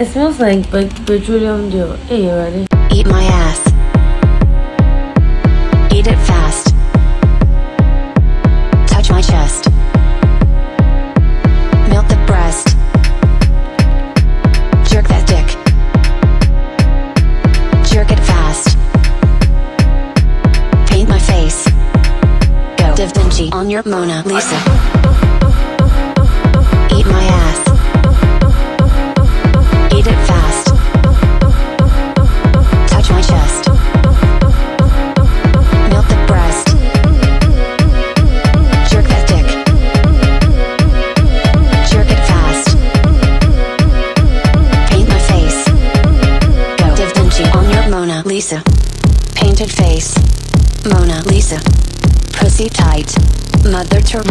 It smells like petroleum diyor. Hey, you ready? Eat my ass. Eat it fast. Touch my chest. Milk the breast. Jerk that dick. Jerk it fast. Paint my face. Go Da Vinci on your Mona Lisa. Eat my ass. Eat it fast. Touch my chest. Milk the breast. Jerk that dick. Jerk it fast. Paint my face. Go Da Vinci on your Mona Lisa. Painted face. Mona Lisa. Pussy tight. Mother Teresa.